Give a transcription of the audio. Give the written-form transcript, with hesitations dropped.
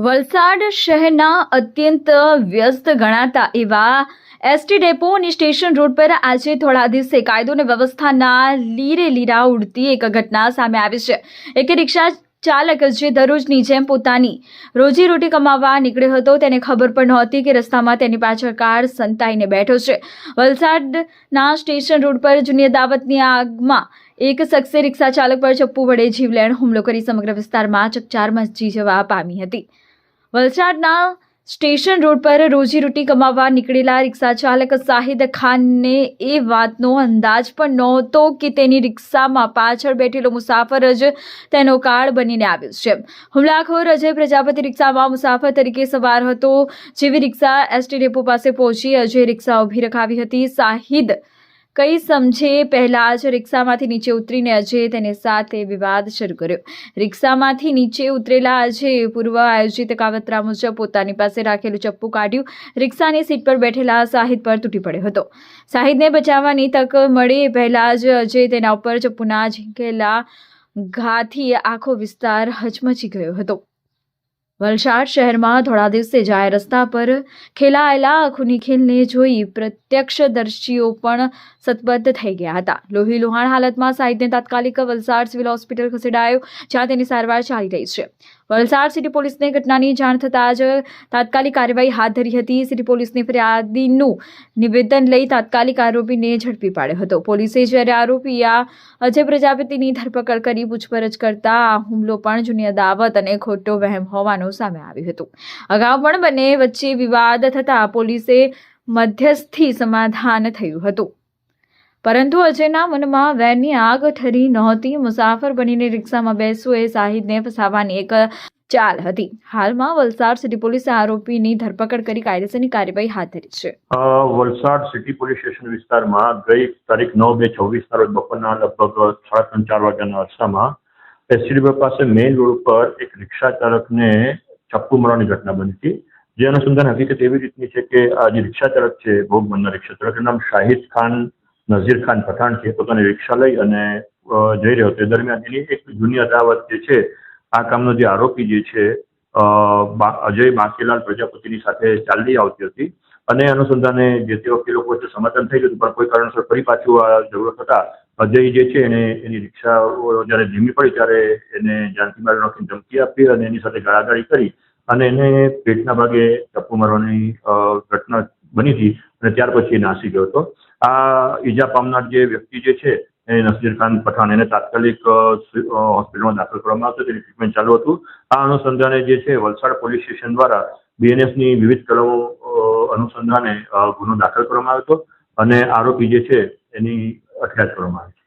વલસાડ શહેરના અત્યંત વ્યસ્ત ગણાતા એવા એસટી ડેપો અને સ્ટેશન રોડ પર આજે થોડા દિવસે કાયદો અને વ્યવસ્થાના લીરે લીરા ઉડતી એક ઘટના સામે આવી છે। એક રિક્ષા ચાલક જે દરરોજની જેમ પોતાની રોજીરોટી કમાવા નીકળ્યો હતો તેને ખબર પણ નહોતી કે રસ્તામાં તેની પાછળ કાર સંતાઈને બેઠો છે। વલસાડના સ્ટેશન રોડ પર જૂની અદાવતની આગમાં એક શખ્સે રિક્ષા ચાલક પર ચપ્પુ વડે જીવલેણ હુમલો કરી સમગ્ર વિસ્તારમાં ચકચાર મચી જવા પામી હતી। વલસાડના સ્ટેશન રોડ પર રોજીરોટી કમાવા નીકળેલા રિક્ષા ચાલક શાહિદ ખાનને એ વાતનો અંદાજ પણ નહોતો કે તેની રિક્ષામાં પાછળ બેઠેલો મુસાફર જ તેનો કાળ બનીને આવ્યો છે। હુમલાખોર અજય પ્રજાપતિ રિક્ષામાં મુસાફર તરીકે સવાર હતો। જેવી રિક્ષા એસટી ડેપો પાસે પહોંચી અજય રિક્ષા ઊભી રખાવી હતી। શાહિદ કઈ સમજે પહેલા જ રિક્ષામાંથી નીચે ઉતરીને અજયે તેની સાથે વિવાદ શરૂ કર્યો। રિક્ષામાંથી નીચે ઉતરેલા અજયે પૂર્વ આયોજિત કાવતરા મુજબ પોતાની પાસે રાખેલું ચપ્પુ કાઢ્યું। રિક્ષાની સીટ પર બેઠેલા શાહિદ પર તૂટી પડ્યો હતો। શાહિદને બચાવવાની તક મળે પહેલા જ અજય તેના ઉપર ચપ્પુના ઝીંકેલા ઘાથી આખો વિસ્તાર હચમચી ગયો હતો। વલસાડ શહેરમાં થોડા દિવસે જાહેર રસ્તા પર ખેલાયેલા ખૂની ખેલને જોઈ પ્રત્યક્ષદર્શીઓ પણ સતબદ્ધ થઈ ગયા હતા। લોહી લુહાણ હાલતમાં શાહિદને તાત્કાલિક વલસાડ સિવિલ હોસ્પિટલ ખસેડાયો, જ્યાં તેની સારવાર ચાલી રહી છે। વલસાડ સિટી પોલીસને ઘટનાની જાણ થતાં જ તાત્કાલિક કાર્યવાહી હાથ ધરી હતી। સિટી પોલીસની ફરિયાદીનું નિવેદન લઈ તાત્કાલિક આરોપીને ઝડપી પાડ્યો હતો। પોલીસે જ્યારે આરોપી અજય પ્રજાપતિની ધરપકડ કરી પૂછપરછ કરતા આ હુમલો પણ જૂની અદાવત અને ખોટો વહેમ હોવાનું સામે આવ્યું હતું। અગાઉ પણ બંને વચ્ચે વિવાદ થતા પોલીસે મધ્યસ્થી સમાધાન થયું હતું, પરંતુ અજયના મનમાં વેરની આગ ઠરી નહોતી। મુસાફર બનીને રિક્ષામાં બેસવું એ શાહિદને ફસાવવાની એક ચાલ હતી। હાલમાં વલસાડ સિટી પોલીસે આરોપીની ધરપકડ કરી કાયદેસરની કાર્યવાહી હાથ ધરી છે। વલસાડ સિટી પોલીસ સ્ટેશન વિસ્તારમાં ગઈ તારીખ 9/2/24 રોજ બપોરના લગભગ 3:30-4 વાગ્યાના અરસામાં એસટી ડેપો પાસે મેઇન રોડ પર એક રિક્ષા ચાલકને ચપ્પુ મારવાની ઘટના બની હતી। જે અનુસંધાન હકીકત એવી રીતની છે કે આ જે રિક્ષા ચાલક છે, ભોગ બનનાર રિક્ષા ચાલકનું નામ શાહિદ ખાન નઝીર ખાન પઠાણ છે। પોતાની રિક્ષા લઈ અને જઈ રહ્યો હતો। દરમિયાન એની એક જૂની અદાવત જે છે, આ કામનો જે આરોપી જે છે અજય બાંકીલાલ પ્રજાપતિની સાથે ચાલી આવતી હતી અને અનુસંધાને જે તે વખતે લોકો વચ્ચે સમાધાન થઈ ગયું, પણ કોઈ કારણસર ફરી પાછું આ ઝઘડો થતા અજય જે છે એને એની રિક્ષા જ્યારે ધીમી પડી ત્યારે એને જાનથી મારી નાખીને ધમકી આપી અને એની સાથે ગાળાગાળી કરી અને એને પેટના ભાગે ચપ્પુ મારવાની ઘટના બની હતી અને ત્યાર પછી એ નાસી ગયો હતો। આ ઈજા પામનાર જે વ્યક્તિ જે છે એ નઝીર ખાન પઠાણ, એને તાત્કાલિક હોસ્પિટલમાં દાખલ કરવામાં આવ્યો, તેની ટ્રીટમેન્ટ ચાલુ હતું। આ અનુસંધાને જે છે વલસાડ પોલીસ સ્ટેશન દ્વારા બીએનએસની વિવિધ કલમો અનુસંધાને ગુનો દાખલ કરવામાં આવ્યો હતો અને આરોપી જે છે એની અટકાયત કરવામાં આવી છે।